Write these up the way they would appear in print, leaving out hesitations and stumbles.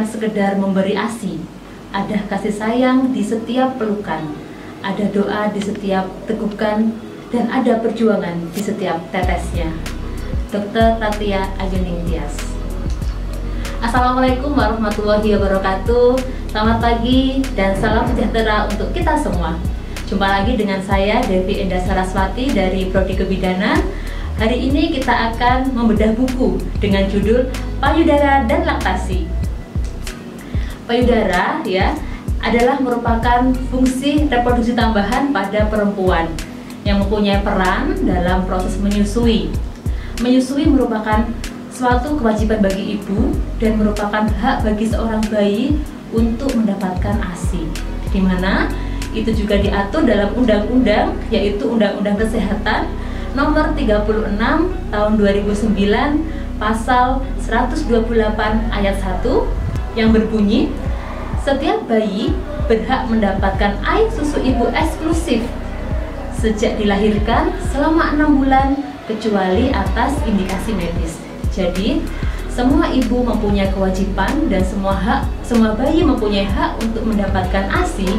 bukan sekedar memberi ASI. Ada kasih sayang di setiap pelukan, ada doa di setiap tegukan, dan ada perjuangan di setiap tetesnya. Dr. Tatia Ayuning Tias. Assalamualaikum warahmatullahi wabarakatuh. Selamat pagi dan salam sejahtera untuk kita semua. Jumpa lagi dengan saya Devi Endah Saraswati dari Prodi Kebidanan. Hari ini kita akan membedah buku dengan judul Payudara dan Laktasi. Payudara ya adalah merupakan fungsi reproduksi tambahan pada perempuan yang mempunyai peran dalam proses menyusui. Menyusui merupakan suatu kewajiban bagi ibu dan merupakan hak bagi seorang bayi untuk mendapatkan ASI, di mana itu juga diatur dalam undang-undang, yaitu Undang-Undang Kesehatan Nomor 36 Tahun 2009 Pasal 128 Ayat 1 yang berbunyi, setiap bayi berhak mendapatkan air susu ibu eksklusif sejak dilahirkan selama 6 bulan kecuali atas indikasi medis. Jadi semua ibu mempunyai kewajiban dan semua bayi mempunyai hak untuk mendapatkan ASI,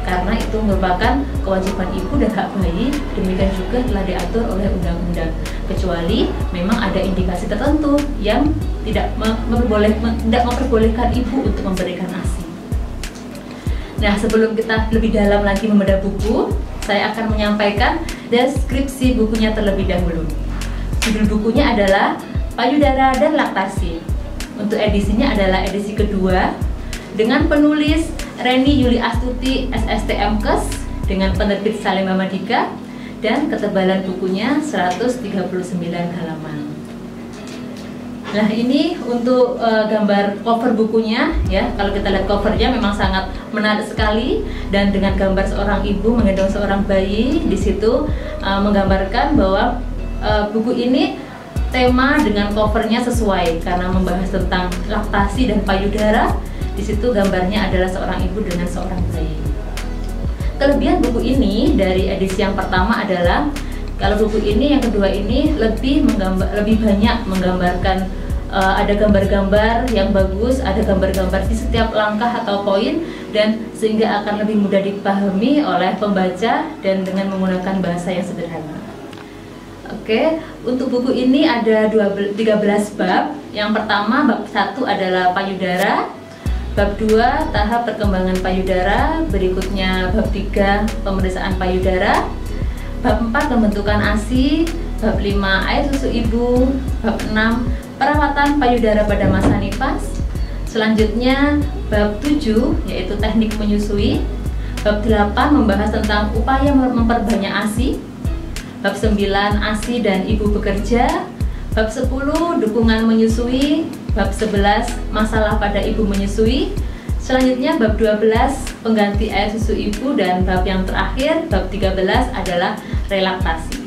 karena itu merupakan kewajiban ibu dan hak bayi. Demikian juga telah diatur oleh undang-undang, kecuali memang ada indikasi tertentu yang tidak memperbolehkan ibu untuk memberikan ASI. Nah, sebelum kita lebih dalam lagi membedah buku, saya akan menyampaikan deskripsi bukunya terlebih dahulu. Judul bukunya adalah Payudara dan Laktasi. Untuk edisinya adalah edisi kedua dengan penulis Reni Yuli Astuti SSTMKes dengan penerbit Salim Madika, dan ketebalan bukunya 139 halaman. Nah, ini untuk gambar cover bukunya ya. Kalau kita lihat covernya memang sangat menarik sekali, dan dengan gambar seorang ibu menggendong seorang bayi di situ menggambarkan bahwa buku ini tema dengan covernya sesuai karena membahas tentang laktasi dan payudara. Di situ gambarnya adalah seorang ibu dengan seorang bayi. Kelebihan buku ini dari edisi yang pertama adalah kalau buku ini yang kedua ini lebih banyak menggambarkan, ada gambar-gambar yang bagus, ada gambar-gambar di setiap langkah atau poin, dan sehingga akan lebih mudah dipahami oleh pembaca dan dengan menggunakan bahasa yang sederhana. Oke, untuk buku ini ada 13 bab. Yang pertama, bab 1 adalah payudara. Bab 2 tahap perkembangan payudara, berikutnya bab 3 pemeriksaan payudara, bab 4 pembentukan ASI, bab 5 air susu ibu, bab 6 perawatan payudara pada masa nifas. Selanjutnya bab 7 yaitu teknik menyusui, bab 8 membahas tentang upaya memperbanyak ASI, bab 9 ASI dan ibu bekerja, bab 10 dukungan menyusui, bab 11 masalah pada ibu menyusui. Selanjutnya bab 12 pengganti air susu ibu, dan bab yang terakhir bab 13 adalah relaksasi.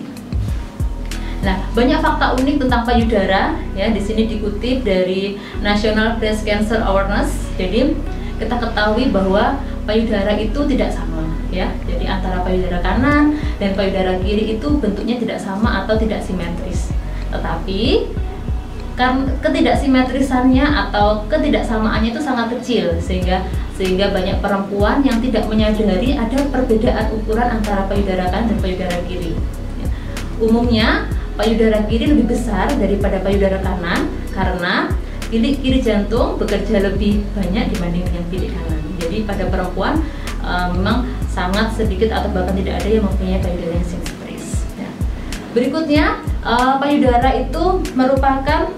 Nah, banyak fakta unik tentang payudara ya. Di sini dikutip dari National Breast Cancer Awareness. Jadi kita ketahui bahwa payudara itu tidak sama ya. Jadi antara payudara kanan dan payudara kiri itu bentuknya tidak sama atau tidak simetris. Tetapi kan ketidaksimetrisannya atau ketidaksamaannya itu sangat kecil, sehingga banyak perempuan yang tidak menyadari ada perbedaan ukuran antara payudara kanan dan payudara kiri. Umumnya payudara kiri lebih besar daripada payudara kanan karena bilik kiri jantung bekerja lebih banyak dibanding dengan bilik kanan. Jadi pada perempuan memang sangat sedikit atau bahkan tidak ada yang mempunyai payudara yang simetris. Berikutnya, payudara itu merupakan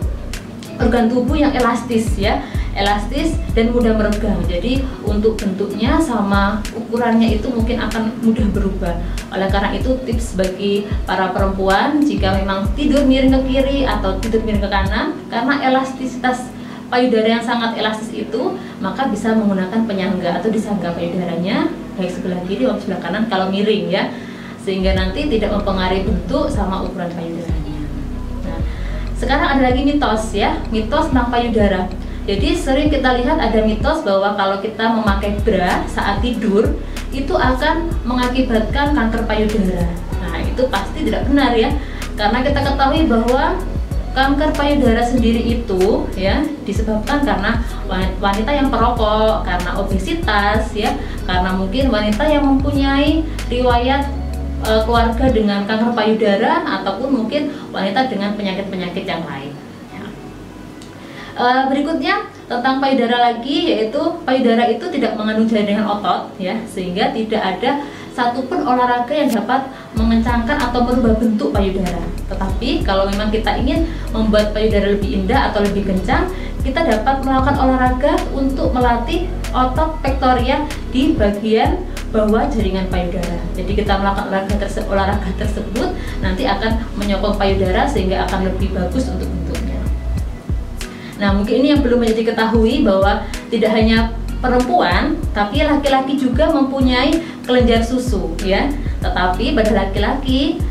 organ tubuh yang elastis ya, elastis dan mudah meregang. Jadi untuk bentuknya sama ukurannya itu mungkin akan mudah berubah. Oleh karena itu tips bagi para perempuan jika memang tidur miring ke kiri atau tidur miring ke kanan, karena elastisitas payudara yang sangat elastis itu, maka bisa menggunakan penyangga atau disangga payudaranya baik sebelah kiri maupun sebelah kanan kalau miring ya, sehingga nanti tidak mempengaruhi bentuk sama ukuran payudaranya. Nah, sekarang ada lagi mitos ya, mitos tentang payudara. Jadi sering kita lihat ada mitos bahwa kalau kita memakai bra saat tidur itu akan mengakibatkan kanker payudara. Nah, itu pasti tidak benar ya, karena kita ketahui bahwa kanker payudara sendiri itu ya disebabkan karena wanita yang perokok, karena obesitas ya, karena mungkin wanita yang mempunyai riwayat keluarga dengan kanker payudara, ataupun mungkin wanita dengan penyakit-penyakit yang lain ya. Berikutnya tentang payudara lagi, yaitu payudara itu tidak mengandung jaringan otot ya, sehingga tidak ada satupun olahraga yang dapat mengencangkan atau merubah bentuk payudara. Tetapi kalau memang kita ingin membuat payudara lebih indah atau lebih kencang, kita dapat melakukan olahraga untuk melatih otot pektoria di bagian bawah jaringan payudara. Jadi kita melakukan olahraga tersebut nanti akan menyokong payudara sehingga akan lebih bagus untuk bentuknya. Nah, mungkin ini yang belum menjadi ketahui, bahwa tidak hanya perempuan, tapi laki-laki juga mempunyai kelenjar susu ya. Tetapi pada laki-laki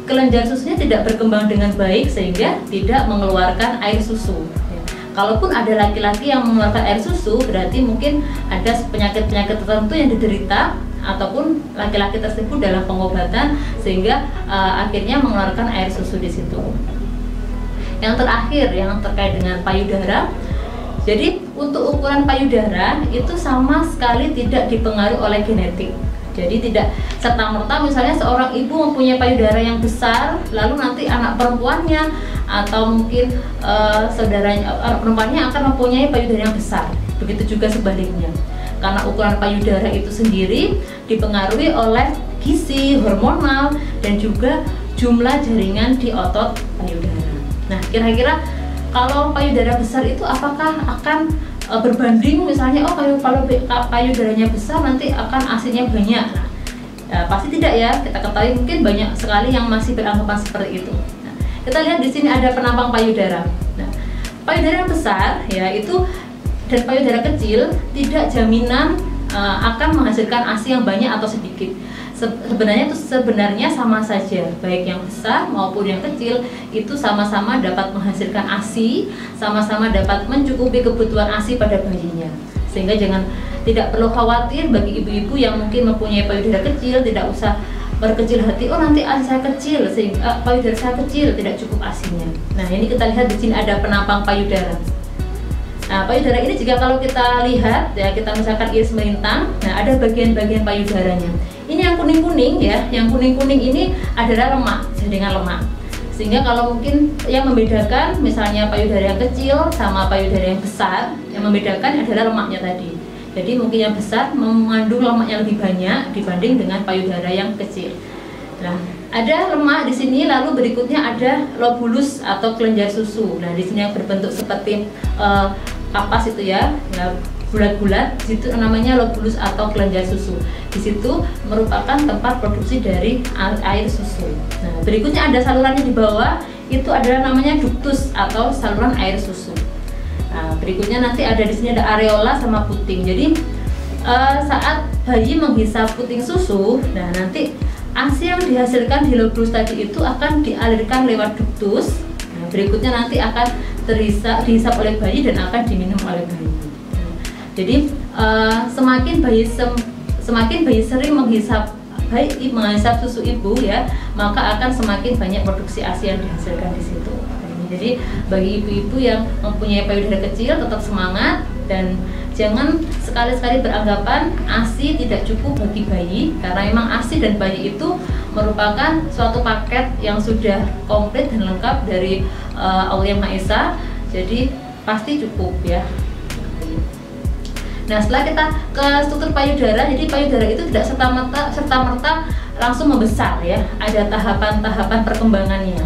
kelenjar susunya tidak berkembang dengan baik sehingga tidak mengeluarkan air susu ya. Kalaupun ada laki-laki yang mengeluarkan air susu, berarti mungkin ada penyakit-penyakit tertentu yang diderita, ataupun laki-laki tersebut dalam pengobatan sehingga akhirnya mengeluarkan air susu di situ. Yang terakhir yang terkait dengan payudara. Jadi untuk ukuran payudara itu sama sekali tidak dipengaruhi oleh genetik. Jadi tidak serta-merta misalnya seorang ibu mempunyai payudara yang besar, lalu nanti anak perempuannya atau mungkin saudaranya perempuannya akan mempunyai payudara yang besar. Begitu juga sebaliknya. Karena ukuran payudara itu sendiri dipengaruhi oleh gizi, hormonal, dan juga jumlah jaringan di otot payudara. Nah, kira-kira kalau payudara besar itu apakah akan berbanding misalnya kalau payudaranya besar nanti akan ASINya banyak? Nah, pasti tidak ya. Kita ketahui mungkin banyak sekali yang masih beranggapan seperti itu. Nah, kita lihat di sini ada penampang payudara. Nah, payudara besar ya itu dan payudara kecil tidak jaminan akan menghasilkan ASI yang banyak atau sedikit. Sebenarnya sama saja, baik yang besar maupun yang kecil itu sama-sama dapat menghasilkan ASI, sama-sama dapat mencukupi kebutuhan ASI pada bayinya. Sehingga tidak perlu khawatir bagi ibu-ibu yang mungkin mempunyai payudara kecil, tidak usah berkecil hati, oh nanti ASI saya kecil, sehingga payudara saya kecil tidak cukup ASINya. Nah, ini kita lihat di sini ada penampang payudara. Nah, payudara ini juga kalau kita lihat ya, kita misalkan iris melintang, nah ada bagian-bagian payudaranya. Ini yang kuning-kuning ya, yang kuning-kuning ini adalah lemak, jaringan lemak. Sehingga kalau mungkin yang membedakan misalnya payudara yang kecil sama payudara yang besar, yang membedakan adalah lemaknya tadi. Jadi mungkin yang besar mengandung lemak yang lebih banyak dibanding dengan payudara yang kecil. Nah, ada lemak di sini, lalu berikutnya ada lobulus atau kelenjar susu. Nah, di sini yang berbentuk seperti kapas itu ya, bulat-bulat, di situ namanya lobulus atau kelenjar susu. Di situ merupakan tempat produksi dari air susu. Nah, berikutnya ada salurannya di bawah, itu adalah namanya ductus atau saluran air susu. Nah, berikutnya nanti ada di sini ada areola sama puting. Jadi saat bayi menghisap puting susu, nah nanti ASI yang dihasilkan di lobulus tadi itu akan dialirkan lewat ductus. Nah, berikutnya nanti akan dihisap oleh bayi dan akan diminum oleh bayi. Jadi semakin bayi sering menghisap susu ibu ya, maka akan semakin banyak produksi ASI yang dihasilkan di situ. Jadi bagi ibu-ibu yang mempunyai payudara kecil tetap semangat dan jangan sekali-sekali beranggapan ASI tidak cukup bagi bayi, karena memang ASI dan bayi itu merupakan suatu paket yang sudah komplit dan lengkap dari Allah Yang Maha Esa, jadi pasti cukup ya. Nah, setelah kita ke struktur payudara, jadi payudara itu tidak serta-merta langsung membesar ya, ada tahapan-tahapan perkembangannya.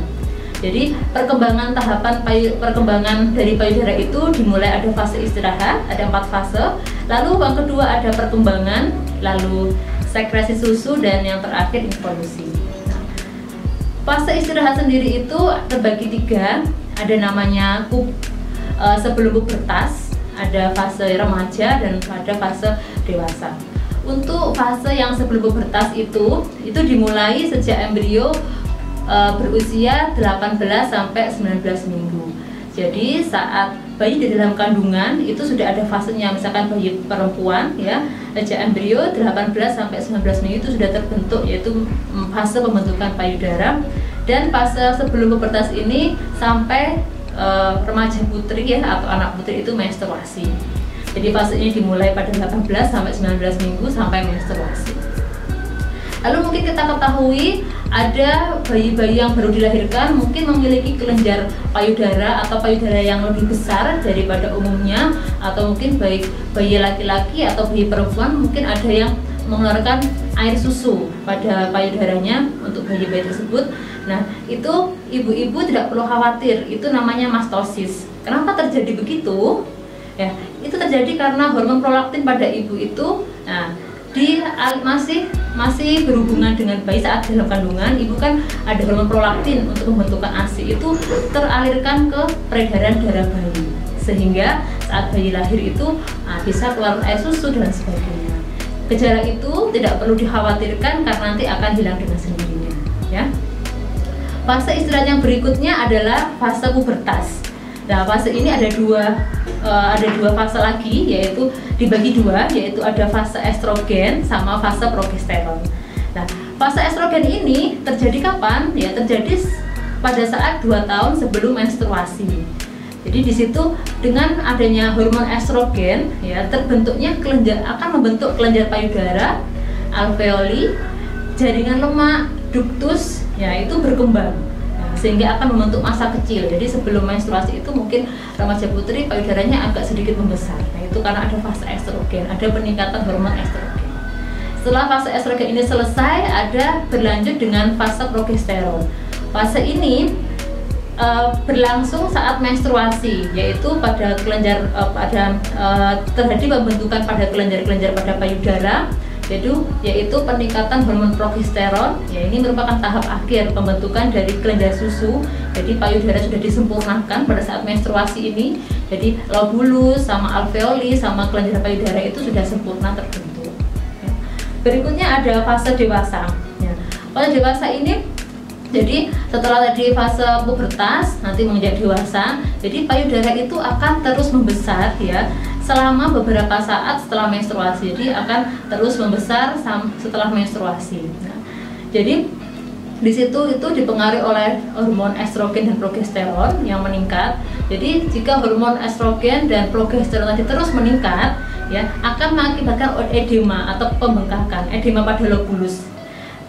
Jadi perkembangan dari payudara itu dimulai ada fase istirahat, ada 4 fase. Lalu yang kedua ada perkembangan, lalu sekresi susu, dan yang terakhir involusi. Nah, fase istirahat sendiri itu terbagi 3, ada namanya sebelum pubertas, ada fase remaja, dan ada fase dewasa. Untuk fase yang sebelum pubertas itu dimulai sejak embrio berusia 18 sampai 19 minggu. Jadi saat bayi di dalam kandungan itu sudah ada fasenya, misalkan bayi perempuan ya, sejak embrio 18 sampai 19 minggu itu sudah terbentuk, yaitu fase pembentukan payudara. Dan fase sebelum pubertas ini sampai remaja putri ya, atau anak putri itu menstruasi. Jadi fase ini dimulai pada 18 sampai 19 minggu sampai menstruasi. Lalu mungkin kita ketahui ada bayi-bayi yang baru dilahirkan mungkin memiliki kelenjar payudara atau payudara yang lebih besar daripada umumnya, atau mungkin baik bayi laki-laki atau bayi perempuan mungkin ada yang mengeluarkan air susu pada payudaranya untuk bayi-bayi tersebut. Nah, itu ibu-ibu tidak perlu khawatir, itu namanya mastosis. Kenapa terjadi begitu? Ya, itu terjadi karena hormon prolaktin pada ibu itu masih berhubungan dengan bayi saat dalam kandungan. Ibu kan ada hormon prolaktin untuk pembentukan ASI, itu teralirkan ke peredaran darah bayi, sehingga saat bayi lahir itu bisa keluar air susu dan sebagainya. Gejala itu tidak perlu dikhawatirkan karena nanti akan hilang dengan sendirinya ya. Fase istirahat yang berikutnya adalah fase pubertas. Nah, fase ini ada dua fase lagi, yaitu dibagi dua, yaitu ada fase estrogen sama fase progesteron. Nah, fase estrogen ini terjadi kapan? Ya, terjadi pada saat 2 tahun sebelum menstruasi. Jadi di situ dengan adanya hormon estrogen ya, terbentuknya akan membentuk kelenjar payudara, alveoli, jaringan lemak, ductus ya, itu berkembang. Sehingga akan membentuk massa kecil. Jadi sebelum menstruasi itu mungkin remaja putri payudaranya agak sedikit membesar. Nah, itu karena ada fase estrogen, ada peningkatan hormon estrogen. Setelah fase estrogen ini selesai, ada berlanjut dengan fase progesteron. Fase ini berlangsung saat menstruasi, yaitu pada kelenjar terjadi pembentukan pada kelenjar-kelenjar pada payudara, yaitu peningkatan hormon progesteron. Ya, ini merupakan tahap akhir pembentukan dari kelenjar susu. Jadi payudara sudah disempurnakan pada saat menstruasi ini. Jadi lobulus sama alveoli sama kelenjar payudara itu sudah sempurna terbentuk. Ya. Berikutnya ada fase dewasa. Ya. Fase dewasa ini, jadi setelah tadi fase pubertas nanti menginjak dewasa, jadi payudara itu akan terus membesar ya selama beberapa saat setelah menstruasi. Jadi akan terus membesar setelah menstruasi. Nah, jadi di situ itu dipengaruhi oleh hormon estrogen dan progesteron yang meningkat. Jadi jika hormon estrogen dan progesteron tadi terus meningkat ya, akan mengakibatkan edema atau pembengkakan, edema pada lobulus.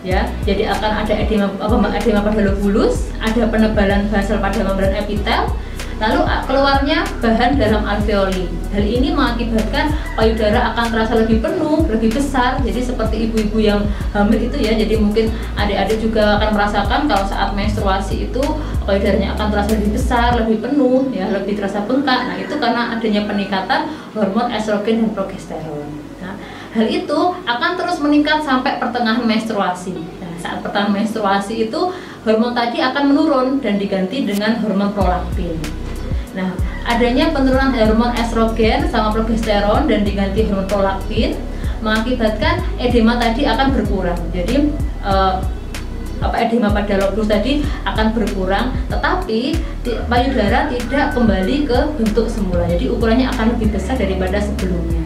Ya, jadi akan ada edema pada lobulus, ada penebalan basal pada membran epitel, lalu keluarnya bahan dalam alveoli. Hal ini mengakibatkan payudara akan terasa lebih penuh, lebih besar. Jadi seperti ibu-ibu yang hamil itu ya, jadi mungkin adik-adik juga akan merasakan kalau saat menstruasi itu payudaranya akan terasa lebih besar, lebih penuh, ya, lebih terasa bengkak. Nah, itu karena adanya peningkatan hormon estrogen dan progesteron. Nah, hal itu akan terus meningkat sampai pertengahan menstruasi. Nah, saat pertengahan menstruasi itu hormon tadi akan menurun dan diganti dengan hormon prolaktin. Nah, adanya penurunan hormon estrogen sama progesteron dan diganti hormon prolaktin mengakibatkan edema tadi akan berkurang. Jadi edema pada lobulus tadi akan berkurang, tetapi payudara tidak kembali ke bentuk semula. Jadi ukurannya akan lebih besar daripada sebelumnya.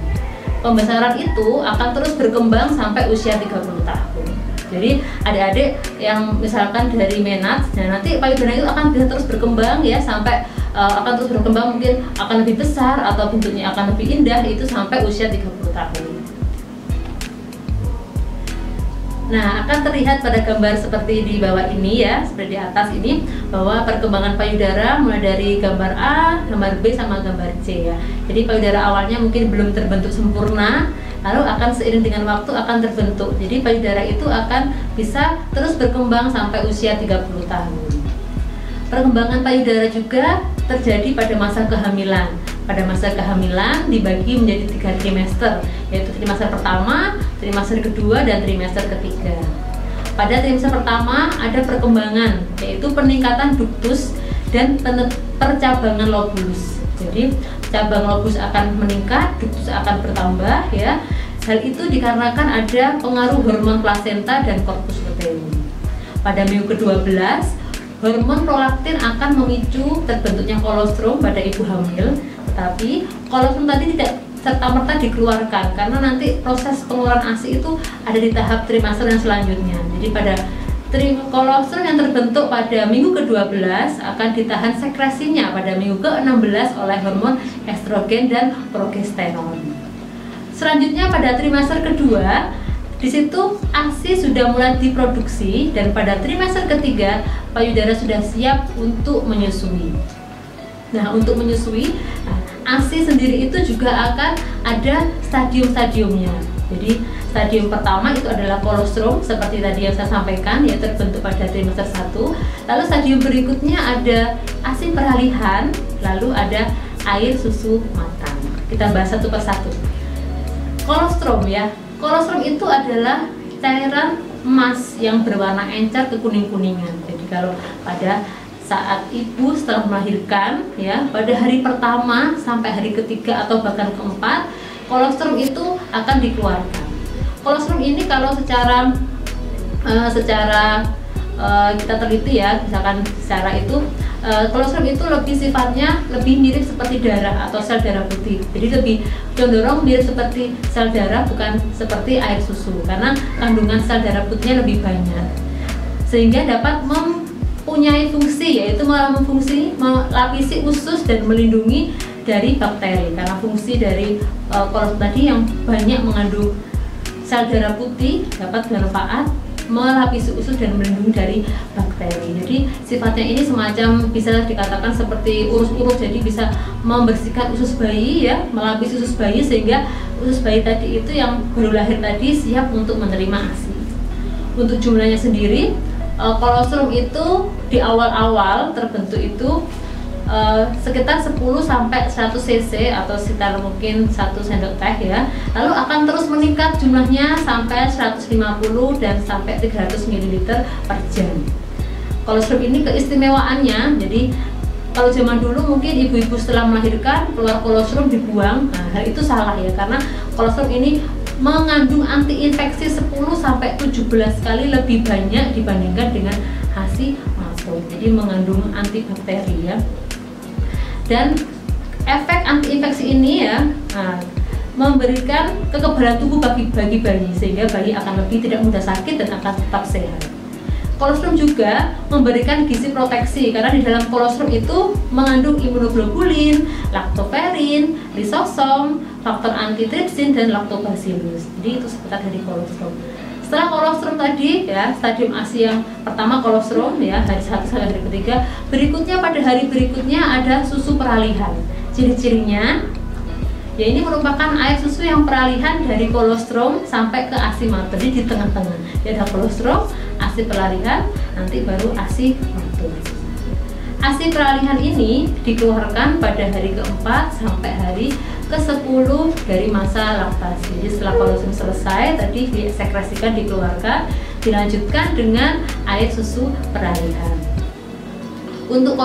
Pembesaran itu akan terus berkembang sampai usia 30 tahun. Jadi adik-adik yang misalkan dari menat, nah nanti payudara itu akan bisa terus berkembang ya, sampai akan terus berkembang, mungkin akan lebih besar atau bentuknya akan lebih indah, itu sampai usia 30 tahun. Nah, akan terlihat pada gambar seperti di bawah ini ya, seperti di atas ini, bahwa perkembangan payudara mulai dari gambar A, gambar B, sama gambar C ya. Jadi payudara awalnya mungkin belum terbentuk sempurna, lalu akan seiring dengan waktu akan terbentuk. Jadi payudara itu akan bisa terus berkembang sampai usia 30 tahun. Perkembangan payudara juga terjadi pada masa kehamilan. Pada masa kehamilan dibagi menjadi 3 trimester, yaitu trimester pertama, trimester kedua, dan trimester ketiga. Pada trimester pertama ada perkembangan, yaitu peningkatan ductus dan percabangan lobulus. Jadi cabang lobulus akan meningkat, ductus akan bertambah ya. Hal itu dikarenakan ada pengaruh hormon plasenta dan corpus luteum. Pada minggu ke-12, hormon prolaktin akan memicu terbentuknya kolostrum pada ibu hamil, Tetapi kolostrum tadi tidak serta-merta dikeluarkan karena nanti proses pengeluaran ASI itu ada di tahap trimester yang selanjutnya. Jadi pada kolostrum yang terbentuk pada minggu ke-12 akan ditahan sekresinya pada minggu ke-16 oleh hormon estrogen dan progesteron. Selanjutnya pada trimester kedua, di situ ASI sudah mulai diproduksi dan pada trimester ketiga payudara sudah siap untuk menyusui. Nah, untuk menyusui, ASI sendiri itu juga akan ada stadium-stadiumnya. Jadi stadium pertama itu adalah kolostrum seperti tadi yang saya sampaikan, yaitu terbentuk pada trimester 1. Lalu stadium berikutnya ada ASI peralihan, lalu ada air susu matang. Kita bahas satu persatu. Kolostrum ya. Kolostrum itu adalah cairan emas yang berwarna encer kekuning-kuningan. Jadi kalau pada saat ibu setelah melahirkan ya, pada hari pertama sampai hari ketiga atau bahkan keempat, kolostrum itu akan dikeluarkan. Kolostrum ini kalau secara kita teliti ya, misalkan secara itu kolostrum itu lebih sifatnya lebih mirip seperti darah atau sel darah putih. Jadi lebih cenderung mirip seperti sel darah, bukan seperti air susu, karena kandungan sel darah putihnya lebih banyak, sehingga dapat mempunyai fungsi, yaitu melapisi usus dan melindungi dari bakteri, karena fungsi dari kolostrum tadi yang banyak mengandung sel darah putih dapat bermanfaat melapisi usus dan melindungi dari bakteri. Jadi sifatnya ini semacam bisa dikatakan seperti urus-urus, jadi bisa membersihkan usus bayi ya, melapisi usus bayi sehingga usus bayi tadi itu yang baru lahir tadi siap untuk menerima ASI. Untuk jumlahnya sendiri, kolostrum itu di awal-awal terbentuk itu sekitar 10 sampai 100 cc atau sekitar mungkin 1 sendok teh ya. Lalu akan terus meningkat jumlahnya sampai 150 dan sampai 300 ml per jam. Kolostrum ini keistimewaannya, jadi kalau zaman dulu mungkin ibu-ibu setelah melahirkan keluar kolostrum dibuang. Nah, hal itu salah ya, karena kolostrum ini mengandung antiinfeksi 10 sampai 17 kali lebih banyak dibandingkan dengan ASI mato. Jadi mengandung antibakteri ya. Dan efek antiinfeksi ini ya memberikan kekebalan tubuh bagi bayi, sehingga bayi akan lebih tidak mudah sakit dan akan tetap sehat. Kolostrum juga memberikan gizi proteksi karena di dalam kolostrum itu mengandung imunoglobulin, laktoferin, lisosom, faktor antitripsin dan lactobacillus. Jadi itu seputar dari kolostrum. Setelah kolostrum tadi ya, stadium ASI yang pertama kolostrum ya, hari 1 sampai hari ketiga. Berikutnya pada hari berikutnya ada susu peralihan. Ciri-cirinya ya, ini merupakan air susu yang peralihan dari kolostrum sampai ke ASI matur. Jadi di tengah-tengah ya, ada kolostrum, ASI peralihan, nanti baru ASI matur. ASI peralihan ini dikeluarkan pada hari keempat sampai hari ke-10 dari masa laktasi. Jadi setelah kolostrum selesai tadi disekresikan, dikeluarkan, dilanjutkan dengan air susu peralihan. Untuk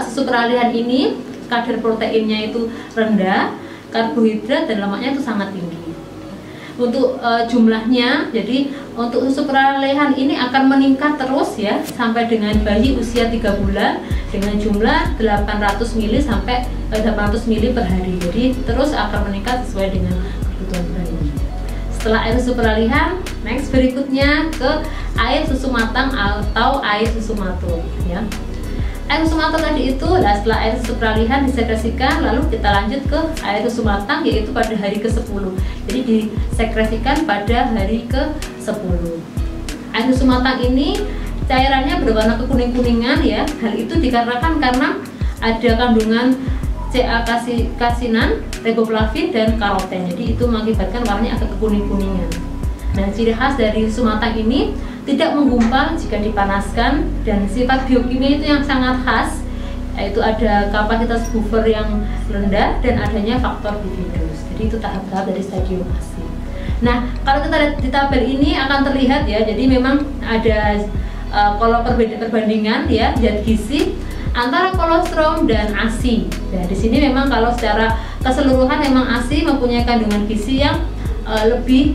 susu peralihan ini kadar proteinnya itu rendah, karbohidrat dan lemaknya itu sangat tinggi. Untuk jumlahnya, jadi untuk susu peralihan ini akan meningkat terus ya sampai dengan bayi usia 3 bulan dengan jumlah 800 ml sampai 800 ml per hari. Jadi terus akan meningkat sesuai dengan kebutuhan bayi. Setelah air susu peralihan, next berikutnya ke air susu matang atau air susu matur ya. Air susu matang tadi itu, setelah air susu peralihan disekresikan, lalu kita lanjut ke air susu matang, yaitu pada hari ke-10. Jadi disekresikan pada hari ke-10. Air susu matang ini cairannya berwarna kekuning-kuningan ya. Hal itu dikarenakan karena ada kandungan CA-kasinan, riboflavin dan karoten. Jadi itu mengakibatkan warnanya agak kekuning-kuningan. Nah, ciri khas dari susu matang ini tidak menggumpal jika dipanaskan, dan sifat biokimia itu yang sangat khas, yaitu ada kapasitas buffer yang rendah dan adanya faktor bifidus. Jadi itu tahap-tahap dari stadium ASI. Nah, kalau kita lihat di tabel ini akan terlihat ya, jadi memang ada kalau perbandingan ya zat gizi antara kolostrum dan ASI. Nah, di sini memang kalau secara keseluruhan memang ASI mempunyai kandungan gizi yang lebih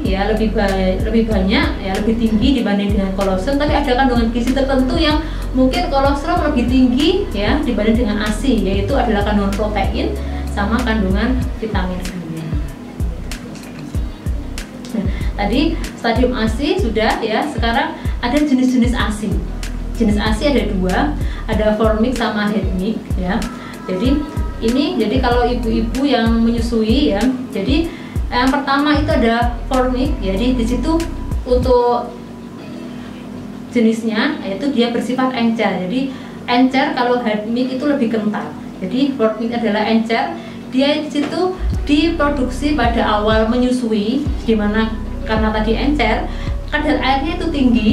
banyak ya, lebih tinggi dibanding dengan kolostrum, tapi ada kandungan gizi tertentu yang mungkin kolostrum lebih tinggi ya dibanding dengan ASI, yaitu adalah kandungan protein sama kandungan vitamin B-nya. Nah, tadi stadium ASI sudah ya. Sekarang ada jenis-jenis ASI. Jenis ASI ada dua, ada formic sama hedonic ya. Jadi kalau ibu-ibu yang menyusui ya, jadi yang pertama itu ada formic. Jadi di situ untuk jenisnya yaitu dia bersifat encer. Jadi encer, kalau hedonic itu lebih kental. Jadi formic adalah encer. Dia di situ diproduksi pada awal menyusui, dimana karena tadi encer, kadar airnya itu tinggi,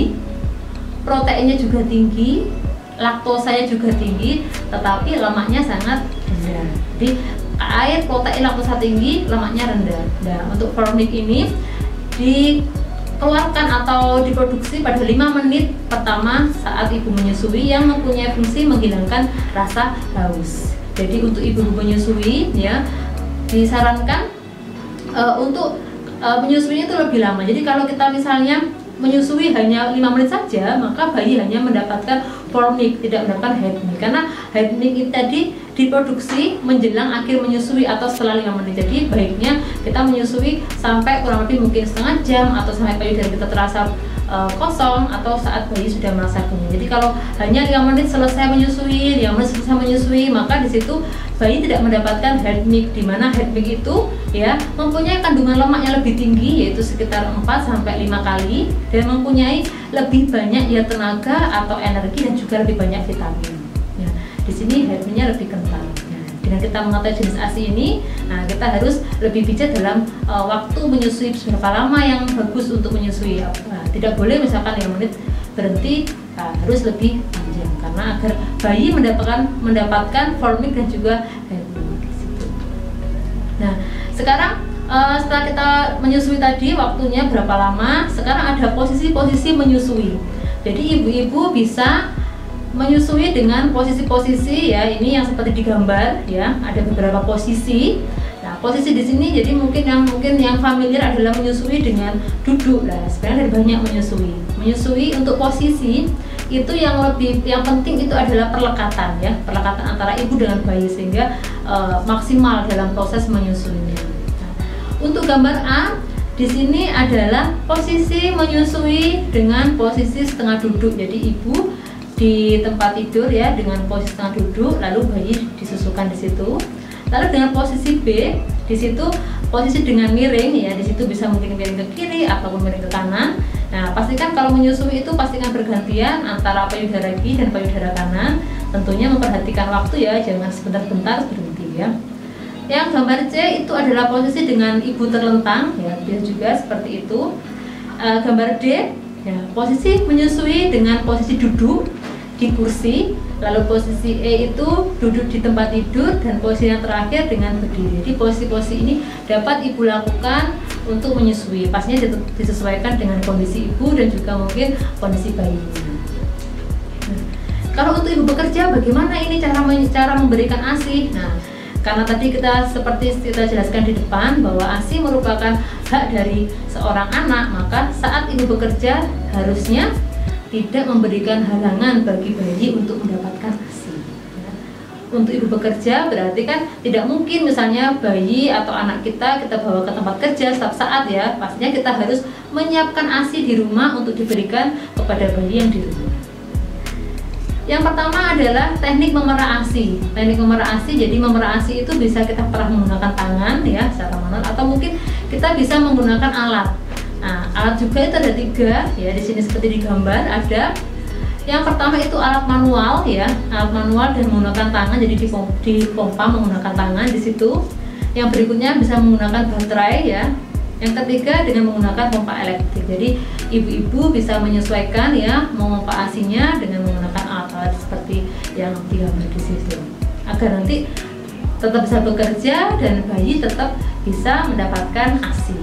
proteinnya juga tinggi, laktosanya juga tinggi, tetapi lemaknya sangat rendah. Jadi air, protein, laktosa tinggi, lemaknya rendah. Nah, untuk formic ini dikeluarkan atau diproduksi pada 5 menit pertama saat ibu menyusui, yang mempunyai fungsi menghilangkan rasa haus. Jadi untuk ibu menyusui ya, disarankan untuk menyusuinya itu lebih lama. Jadi kalau kita misalnya menyusui hanya 5 menit saja, maka bayi hanya mendapatkan formic, tidak mendapatkan hedonic. Karena hedonic itu tadi diproduksi menjelang akhir menyusui atau setelah 5 menit. Jadi baiknya kita menyusui sampai kurang lebih mungkin setengah jam, atau sampai payudara kita terasa kosong, atau saat bayi sudah merasa kenyang. Jadi kalau hanya 5 menit selesai menyusui, 5 menit selesai menyusui, maka di situ bayi tidak mendapatkan hedonic, di mana hedonic itu ya mempunyai kandungan lemak yang lebih tinggi, yaitu sekitar 4 sampai 5 kali, dan mempunyai lebih banyak ya tenaga atau energi, dan juga lebih banyak vitamin. Ya, di sini hedonicnya lebih kental. Dengan kita mengetahui jenis ASI ini, nah kita harus lebih bijak dalam waktu menyusui, berapa lama yang bagus untuk menyusui. Nah, tidak boleh misalkan 5 menit berhenti, nah, harus lebih panjang, karena agar bayi mendapatkan formic dan juga hedonic. Nah, sekarang setelah kita menyusui tadi waktunya berapa lama, sekarang ada posisi-posisi menyusui. Jadi ibu-ibu bisa menyusui dengan posisi-posisi ya, ini yang seperti digambar ya, ada beberapa posisi. Nah, posisi di sini jadi mungkin yang familiar adalah menyusui dengan duduk. Nah, sebenarnya ada banyak menyusui. Menyusui untuk posisi itu yang penting itu adalah perlekatan ya, perlekatan antara ibu dengan bayi, sehingga maksimal dalam proses menyusuinya. Nah, untuk gambar A di sini adalah posisi menyusui dengan posisi setengah duduk. Jadi ibu di tempat tidur ya dengan posisi setengah duduk, lalu bayi disusukan di situ. Lalu dengan posisi B, di situ posisi dengan miring ya, di situ bisa mungkin miring ke kiri ataupun miring ke kanan. Nah, pastikan kalau menyusui itu pastikan bergantian antara payudara kiri dan payudara kanan. Tentunya memperhatikan waktu ya, jangan sebentar-bentar berhenti ya. Yang gambar C itu adalah posisi dengan ibu terlentang ya, bisa juga seperti itu. Gambar D ya, posisi menyusui dengan posisi duduk di kursi, lalu posisi E itu duduk di tempat tidur, dan posisi yang terakhir dengan berdiri. Jadi posisi-posisi ini dapat ibu lakukan untuk menyusui, pastinya disesuaikan dengan kondisi ibu dan juga mungkin kondisi bayinya. Kalau untuk ibu bekerja, bagaimana ini cara memberikan ASI? Nah, karena tadi seperti kita jelaskan di depan bahwa ASI merupakan hak dari seorang anak, maka saat ibu bekerja harusnya tidak memberikan halangan bagi bayi untuk mendapatkan ASI. Untuk ibu bekerja berarti kan tidak mungkin misalnya bayi atau anak kita bawa ke tempat kerja setiap saat ya. Pastinya kita harus menyiapkan ASI di rumah untuk diberikan kepada bayi yang di rumah. Yang pertama adalah teknik memerah ASI. Teknik memerah ASI, jadi memerah ASI itu bisa kita perah menggunakan tangan ya secara manual, atau mungkin kita bisa menggunakan alat. Nah, alat juga itu ada 3 ya, di sini seperti digambar ada. Yang pertama itu alat manual ya, alat manual dan menggunakan tangan, jadi dipompa menggunakan tangan di situ. Yang berikutnya bisa menggunakan baterai ya. Yang ketiga dengan menggunakan pompa elektrik. Jadi ibu-ibu bisa menyesuaikan ya memompa ASI-nya dengan menggunakan alat-alat seperti yang digambar di situ, agar nanti tetap bisa bekerja dan bayi tetap bisa mendapatkan ASI.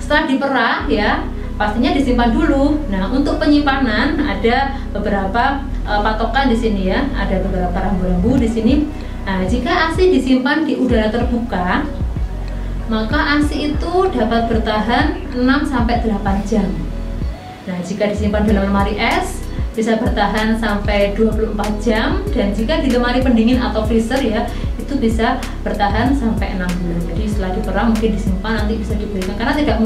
Setelah diperah ya, pastinya disimpan dulu. Nah, untuk penyimpanan ada beberapa patokan di sini ya, ada beberapa rambu-rambu di sini. Nah, jika ASI disimpan di udara terbuka, maka ASI itu dapat bertahan 6 sampai 8 jam. Nah, jika disimpan dalam lemari es bisa bertahan sampai 24 jam, dan jika di lemari pendingin atau freezer ya, itu itu bisa bertahan sampai 6 bulan. Jadi setelah diperah mungkin disimpan, nanti bisa diberikan, karena tidak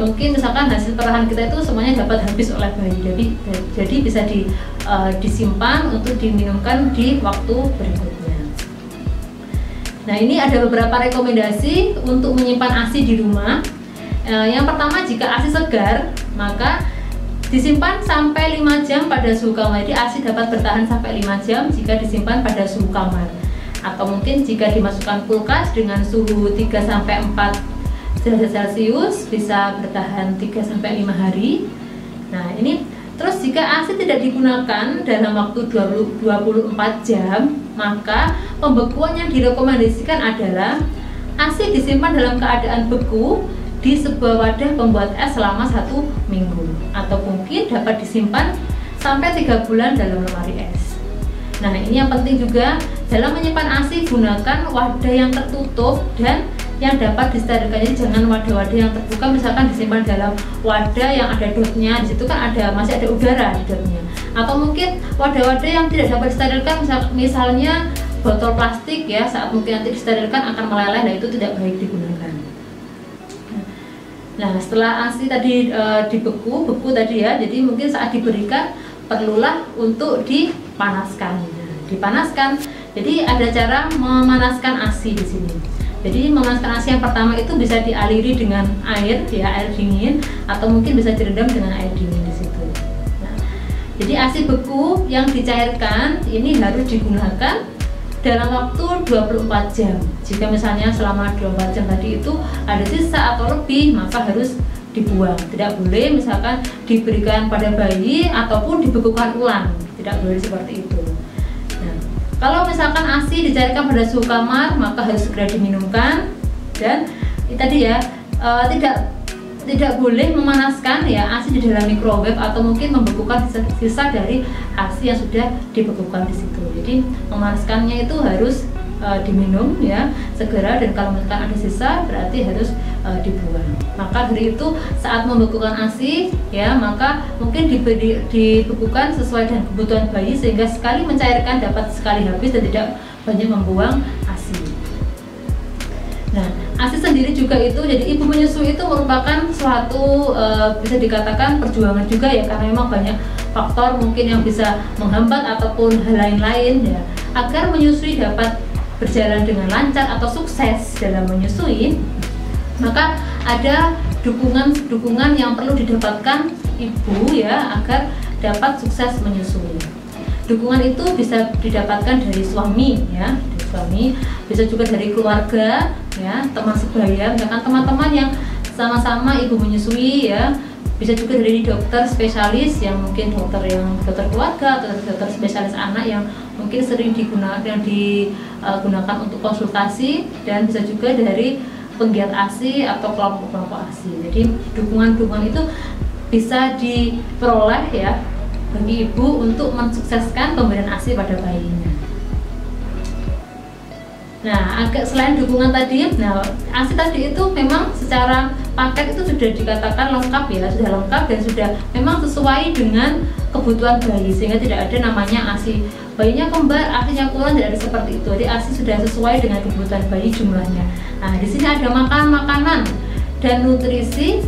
mungkin misalkan hasil perahan kita itu semuanya dapat habis oleh bayi. Jadi bisa disimpan untuk diminumkan di waktu berikutnya. Nah, ini ada beberapa rekomendasi untuk menyimpan ASI di rumah. Yang pertama, jika ASI segar, maka disimpan sampai 5 jam pada suhu kamar. Jadi ASI dapat bertahan sampai 5 jam jika disimpan pada suhu kamar. Atau mungkin jika dimasukkan kulkas dengan suhu 3-4 derajat Celcius bisa bertahan 3-5 hari. Nah, ini terus jika ASI tidak digunakan dalam waktu 24 jam, maka pembekuan yang direkomendasikan adalah ASI disimpan dalam keadaan beku di sebuah wadah pembuat es selama 1 minggu, atau mungkin dapat disimpan sampai 3 bulan dalam lemari es. Nah, ini yang penting juga dalam menyimpan ASI, gunakan wadah yang tertutup dan yang dapat disterilkan. Jadi jangan wadah-wadah yang terbuka, misalkan disimpan dalam wadah yang ada dotnya, di situ kan masih ada udara di dotnya. Atau mungkin wadah-wadah yang tidak dapat disterilkan, misalnya botol plastik ya, saat mungkin nanti disterilkan akan meleleh, nah itu tidak baik digunakan. Nah, setelah ASI tadi beku tadi ya, jadi mungkin saat diberikan perlulah untuk dipanaskan. Dipanaskan. Jadi ada cara memanaskan ASI di sini. Jadi memanaskan ASI yang pertama itu bisa dialiri dengan air ya, air dingin, atau mungkin bisa direndam dengan air dingin di situ. Nah, jadi ASI beku yang dicairkan ini harus digunakan dalam waktu 24 jam. Jika misalnya selama 24 jam tadi itu ada sisa atau lebih, maka harus dibuang. Tidak boleh misalkan diberikan pada bayi ataupun dibekukan ulang. Tidak boleh seperti itu. Kalau misalkan ASI dicairkan pada suhu kamar, maka harus segera diminumkan. Dan tadi ya, tidak boleh memanaskan ya ASI di dalam microwave, atau mungkin membekukan sisa dari ASI yang sudah dibekukan di situ. Jadi memanaskannya itu harus diminum ya segera, dan kalau misalkan ada sisa berarti harus dibuang. Maka dari itu saat membekukan ASI ya, maka mungkin dibekukan sesuai dengan kebutuhan bayi, sehingga sekali mencairkan dapat sekali habis dan tidak banyak membuang ASI. Nah, ASI sendiri juga itu, jadi ibu menyusui itu merupakan suatu bisa dikatakan perjuangan juga ya, karena memang banyak faktor mungkin yang bisa menghambat ataupun hal lain-lain ya, agar menyusui dapat berjalan dengan lancar atau sukses dalam menyusui. Maka ada dukungan yang perlu didapatkan ibu ya, agar dapat sukses menyusui. Dukungan itu bisa didapatkan dari suami ya, dari suami, bisa juga dari keluarga ya, teman sebaya, misalkan teman-teman yang sama-sama ibu menyusui ya, bisa juga dari dokter spesialis yang mungkin dokter keluarga atau dokter spesialis anak yang mungkin sering digunakan untuk konsultasi, dan bisa juga dari penggiat ASI atau kelompok-kelompok ASI. Jadi dukungan-dukungan itu bisa diperoleh ya bagi ibu untuk mensukseskan pemberian ASI pada bayinya. Nah, selain dukungan tadi, nah ASI tadi itu memang secara paket itu sudah dikatakan lengkap ya, sudah lengkap dan sudah memang sesuai dengan kebutuhan bayi, sehingga tidak ada namanya ASI bayinya kembar, ASInya kurang, tidak ada seperti itu. Jadi ASI sudah sesuai dengan kebutuhan bayi jumlahnya. Nah, di sini ada makanan dan nutrisi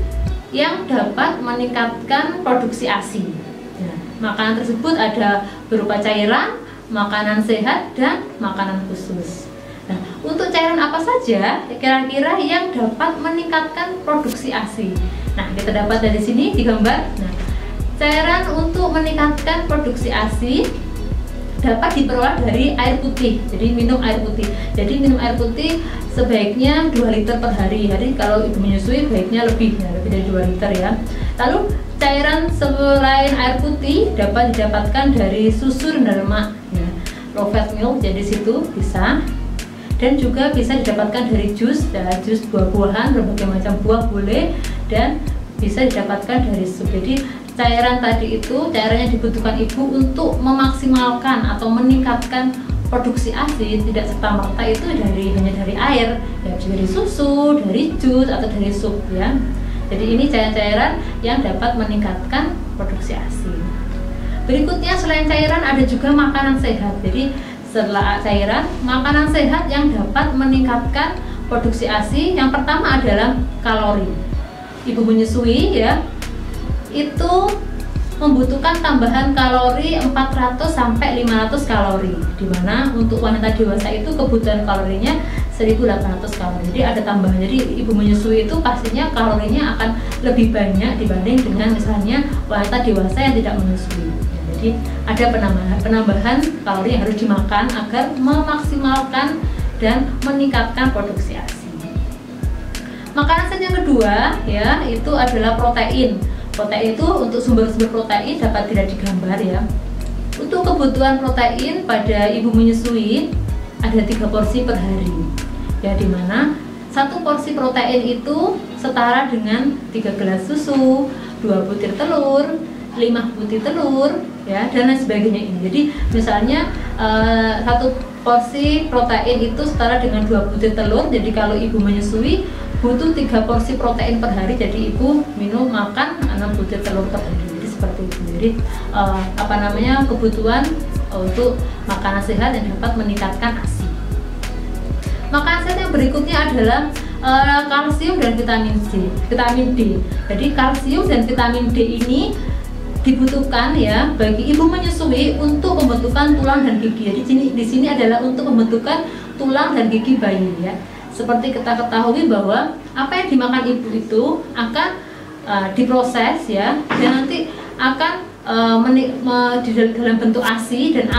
yang dapat meningkatkan produksi ASI. Nah, makanan tersebut ada berupa cairan, makanan sehat, dan makanan khusus. Nah, untuk cairan apa saja kira-kira yang dapat meningkatkan produksi ASI? Nah, kita dapat dari sini di gambar. Nah, cairan untuk meningkatkan produksi ASI dapat diperoleh dari air putih. Jadi minum air putih. Jadi minum air putih sebaiknya 2 liter per hari. Jadi kalau ibu menyusui baiknya lebih dari 2 liter ya. Lalu cairan selain air putih dapat didapatkan dari susu rendah lemak ya. Low fat milk, jadi situ bisa. Dan juga bisa didapatkan dari jus buah-buahan, berbagai macam buah boleh, dan bisa didapatkan dari sup. Jadi cairan tadi itu cairan yang dibutuhkan ibu untuk memaksimalkan atau meningkatkan produksi ASI tidak serta-merta itu hanya dari air, ya, dari susu, dari jus atau dari sup ya. Jadi ini cairan-cairan yang dapat meningkatkan produksi ASI. Berikutnya selain cairan ada juga makanan sehat. Jadi setelah cairan, makanan sehat yang dapat meningkatkan produksi ASI. Yang pertama adalah kalori. Ibu menyusui ya, itu membutuhkan tambahan kalori 400 sampai 500 kalori. Dimana untuk wanita dewasa itu kebutuhan kalorinya 1800 kalori. Jadi ada tambahan. Jadi ibu menyusui itu pastinya kalorinya akan lebih banyak dibanding dengan misalnya wanita dewasa yang tidak menyusui. Jadi ada penambahan kalori yang harus dimakan agar memaksimalkan dan meningkatkan produksi ASI. Makanan sehat yang kedua ya, itu adalah protein. Protein itu untuk sumber-sumber protein dapat tidak digambar ya. Untuk kebutuhan protein pada ibu menyusui ada 3 porsi per hari. Ya, dimana 1 porsi protein itu setara dengan 3 gelas susu, 2 butir telur, 5 butir telur, ya, dan lain sebagainya ini. Jadi misalnya 1 porsi protein itu setara dengan 2 butir telur. Jadi kalau ibu menyusui butuh 3 porsi protein per hari, jadi ibu makan 6 butir telur per hari. Jadi seperti itu. Jadi kebutuhan untuk makanan sehat yang dapat meningkatkan ASI. Makanan sehat yang berikutnya adalah kalsium dan vitamin D. Jadi kalsium dan vitamin D ini dibutuhkan ya bagi ibu menyusui untuk pembentukan tulang dan gigi. Jadi di sini adalah untuk pembentukan tulang dan gigi bayi ya. Seperti kita ketahui bahwa apa yang dimakan ibu itu akan diproses ya, dan nanti akan di dalam bentuk ASI, dan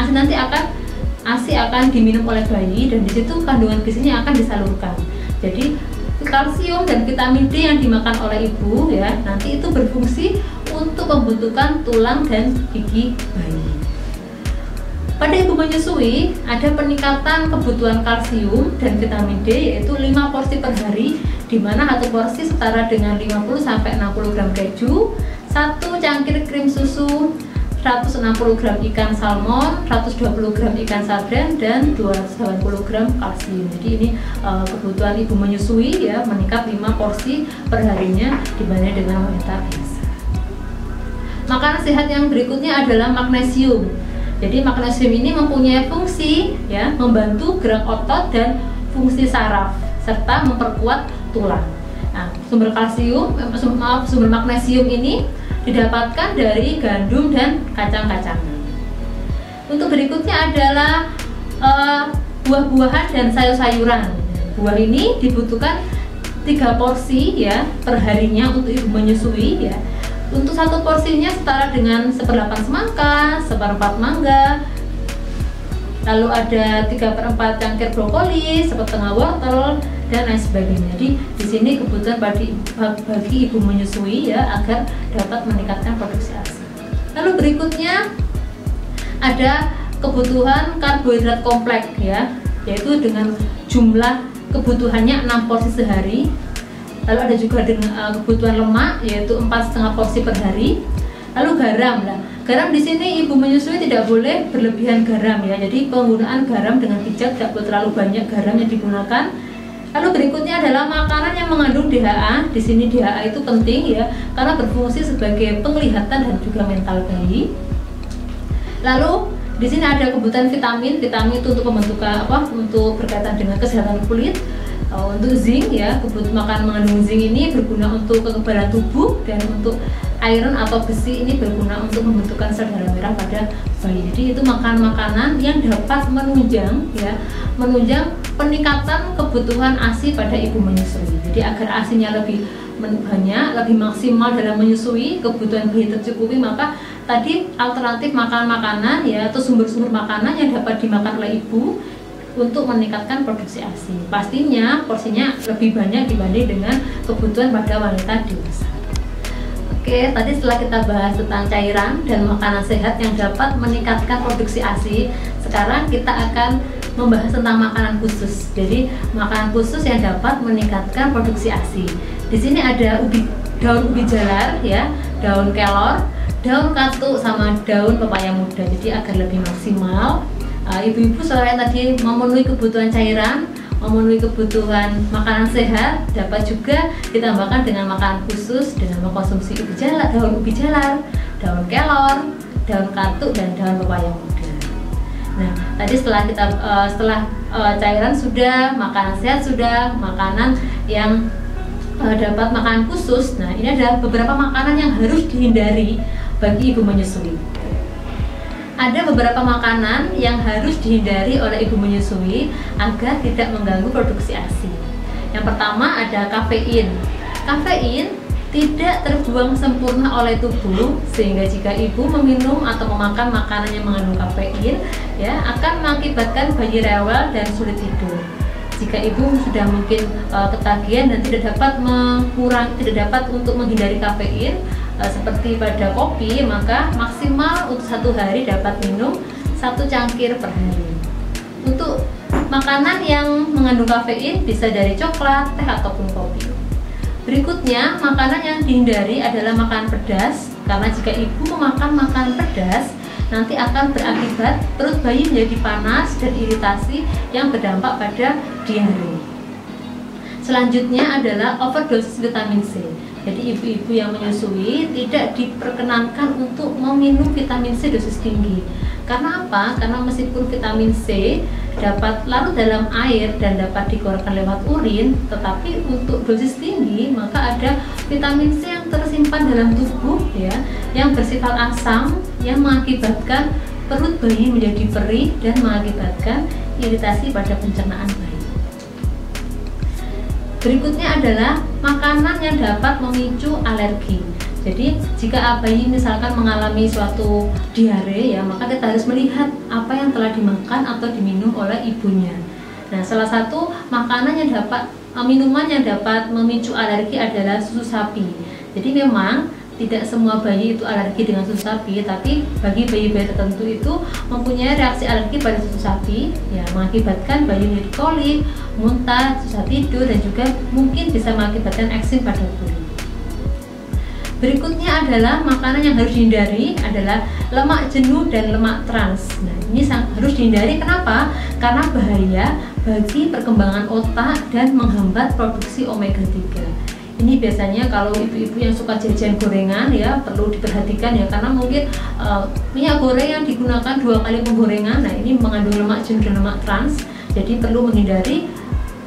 ASI akan diminum oleh bayi, dan di situ kandungan gizinya akan disalurkan. Jadi kalsium dan vitamin D yang dimakan oleh ibu ya, nanti itu berfungsi untuk pembentukan tulang dan gigi bayi. Pada ibu menyusui ada peningkatan kebutuhan kalsium dan vitamin D yaitu 5 porsi per hari, di mana 1 porsi setara dengan 50 sampai 60 gram keju, 1 cangkir krim susu, 160 gram ikan salmon, 120 gram ikan sarden, dan 280 gram kalsium. Jadi ini kebutuhan ibu menyusui ya, meningkat 5 porsi per harinya dibanding dengan wanita biasa. Makanan sehat yang berikutnya adalah magnesium. Jadi magnesium ini mempunyai fungsi ya, membantu gerak otot dan fungsi saraf serta memperkuat tulang. Nah, sumber magnesium ini didapatkan dari gandum dan kacang-kacangan. Untuk berikutnya adalah buah-buahan dan sayur-sayuran. Buah ini dibutuhkan 3 porsi ya per harinya untuk ibu menyusui ya. Untuk 1 porsinya setara dengan 1/8 semangka, 1/4 mangga, lalu ada 3/4 cangkir brokoli, 1/2 wortel, dan lain sebagainya. Jadi di sini kebutuhan bagi ibu menyusui ya, agar dapat meningkatkan produksi ASI. Lalu berikutnya ada kebutuhan karbohidrat kompleks ya, yaitu dengan jumlah kebutuhannya 6 porsi sehari. Lalu ada juga dengan kebutuhan lemak yaitu 4,5 porsi per hari. Lalu garam lah. Garam di sini ibu menyusui tidak boleh berlebihan garam ya. Jadi penggunaan garam dengan bijak, tidak boleh terlalu banyak garam yang digunakan. Lalu berikutnya adalah makanan yang mengandung DHA. Di sini DHA itu penting ya, karena berfungsi sebagai penglihatan dan juga mental bayi. Lalu di sini ada kebutuhan vitamin. Vitamin itu untuk pembentukan untuk berkaitan dengan kesehatan kulit. Untuk zinc ya, makanan mengandung zinc ini berguna untuk kekebalan tubuh, dan untuk iron atau besi ini berguna untuk pembentukan sel darah merah pada bayi. Jadi itu makanan yang dapat menunjang peningkatan kebutuhan ASI pada ibu menyusui. Jadi agar ASINya lebih banyak, lebih maksimal dalam menyusui, kebutuhan bayi tercukupi, maka tadi alternatif makanan-makanan ya, atau sumber-sumber makanan yang dapat dimakan oleh ibu untuk meningkatkan produksi ASI. Pastinya porsinya lebih banyak dibanding dengan kebutuhan pada wanita dewasa. Oke, tadi setelah kita bahas tentang cairan dan makanan sehat yang dapat meningkatkan produksi ASI, sekarang kita akan membahas tentang makanan khusus. Jadi makanan khusus yang dapat meningkatkan produksi ASI. Di sini ada daun ubi jalar ya, daun kelor, daun katuk, sama daun pepaya muda. Jadi agar lebih maksimal, ibu-ibu selain tadi memenuhi kebutuhan cairan, memenuhi kebutuhan makanan sehat, dapat juga ditambahkan dengan makanan khusus dengan mengkonsumsi daun ubi jalar, daun kelor, daun katuk, dan daun pepaya muda. Nah, tadi setelah cairan sudah, makanan sehat sudah, makanan yang dapat makanan khusus. Nah, ini ada beberapa makanan yang harus dihindari bagi ibu menyusui. Ada beberapa makanan yang harus dihindari oleh ibu menyusui agar tidak mengganggu produksi ASI. Yang pertama ada kafein. Kafein tidak terbuang sempurna oleh tubuh, sehingga jika ibu meminum atau memakan makanan yang mengandung kafein, ya akan mengakibatkan bayi rewel dan sulit tidur. Jika ibu sudah mungkin ketagihan dan tidak dapat untuk menghindari kafein seperti pada kopi, maka maksimal untuk 1 hari dapat minum 1 cangkir per hari. Untuk makanan yang mengandung kafein bisa dari coklat, teh ataupun kopi. Berikutnya, makanan yang dihindari adalah makanan pedas, karena jika ibu memakan makanan pedas nanti akan berakibat perut bayi menjadi panas dan iritasi yang berdampak pada diare. Selanjutnya adalah overdosis vitamin C. Jadi ibu-ibu yang menyusui tidak diperkenankan untuk meminum vitamin C dosis tinggi. Karena apa? Karena meskipun vitamin C dapat larut dalam air dan dapat dikeluarkan lewat urin, tetapi untuk dosis tinggi maka ada vitamin C yang tersimpan dalam tubuh ya, yang bersifat asam yang mengakibatkan perut bayi menjadi perih dan mengakibatkan iritasi pada pencernaan bayi. Berikutnya adalah makanan yang dapat memicu alergi. Jadi jika bayi misalkan mengalami suatu diare ya, maka kita harus melihat apa yang telah dimakan atau diminum oleh ibunya. Nah, salah satu minuman yang dapat memicu alergi adalah susu sapi. Jadi memang tidak semua bayi itu alergi dengan susu sapi, tapi bagi bayi-bayi tertentu itu mempunyai reaksi alergi pada susu sapi, ya mengakibatkan bayi menjadi kolik, muntah, susah tidur, dan juga mungkin bisa mengakibatkan eksim pada kulit. Berikutnya adalah makanan yang harus dihindari adalah lemak jenuh dan lemak trans. Nah, ini harus dihindari. Kenapa? Karena bahaya bagi perkembangan otak dan menghambat produksi omega 3. Ini biasanya kalau ibu-ibu yang suka jajan gorengan ya perlu diperhatikan ya, karena mungkin minyak goreng yang digunakan 2 kali penggorengan, nah ini mengandung lemak jenuh dan lemak trans. Jadi perlu menghindari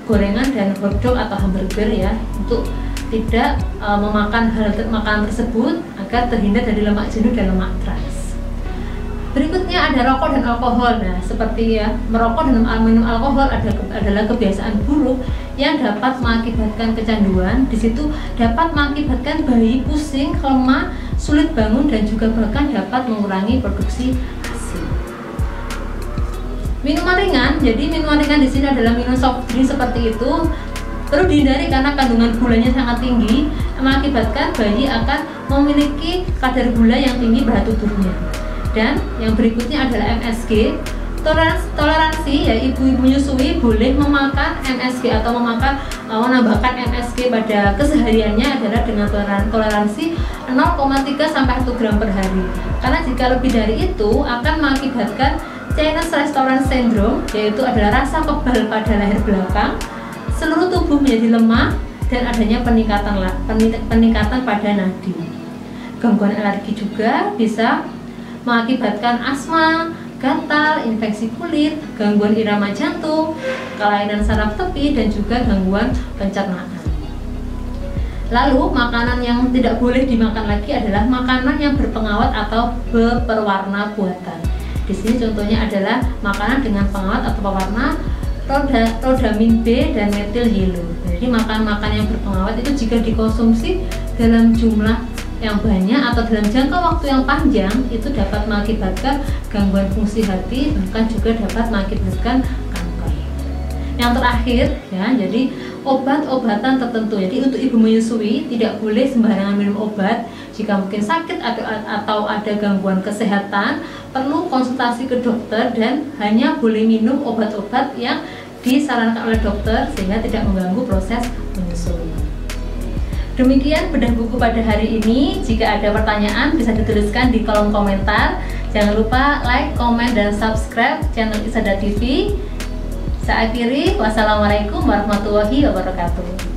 gorengan dan hotdog atau hamburger ya, untuk tidak memakan makanan tersebut agar terhindar dari lemak jenuh dan lemak trans. Berikutnya ada rokok dan alkohol. Nah, seperti ya, merokok dan minum alkohol adalah kebiasaan buruk yang dapat mengakibatkan kecanduan. Di situ dapat mengakibatkan bayi pusing, lemah, sulit bangun, dan juga bahkan dapat mengurangi produksi ASI. Minuman ringan. Jadi minuman ringan di sini adalah minum soft drink seperti itu. Perlu dihindari karena kandungan gulanya sangat tinggi, mengakibatkan bayi akan memiliki kadar gula yang tinggi pada tubuhnya. Dan yang berikutnya adalah MSG. Toleransi ya, ibu-ibu menyusui boleh memakan MSG atau menambahkan MSG pada kesehariannya adalah dengan toleransi 0,3 sampai 1 gram per hari. Karena jika lebih dari itu akan mengakibatkan Chinese Restaurant Syndrome, yaitu adalah rasa kebal pada leher belakang, seluruh tubuh menjadi lemah, dan adanya peningkatan pada nadi. Gangguan alergi juga bisa mengakibatkan asma, gatal, infeksi kulit, gangguan irama jantung, kelainan saraf tepi, dan juga gangguan pencernaan. Lalu makanan yang tidak boleh dimakan lagi adalah makanan yang berpengawet atau berwarna buatan. Di sini contohnya adalah makanan dengan pengawet atau pewarna rhodamin B dan metil yellow. Jadi makan-makan yang berpengawet itu jika dikonsumsi dalam jumlah yang banyak atau dalam jangka waktu yang panjang itu dapat mengakibatkan gangguan fungsi hati, bahkan juga dapat mengakibatkan kanker. Yang terakhir ya, jadi obat-obatan tertentu. Jadi untuk ibu menyusui tidak boleh sembarangan minum obat. Jika mungkin sakit atau ada gangguan kesehatan, perlu konsultasi ke dokter dan hanya boleh minum obat-obat yang disarankan oleh dokter sehingga tidak mengganggu proses menyusui. Demikian bedah buku pada hari ini. Jika ada pertanyaan bisa dituliskan di kolom komentar. Jangan lupa like, komen, dan subscribe channel Isada TV. Saya akhiri, wassalamualaikum warahmatullahi wabarakatuh.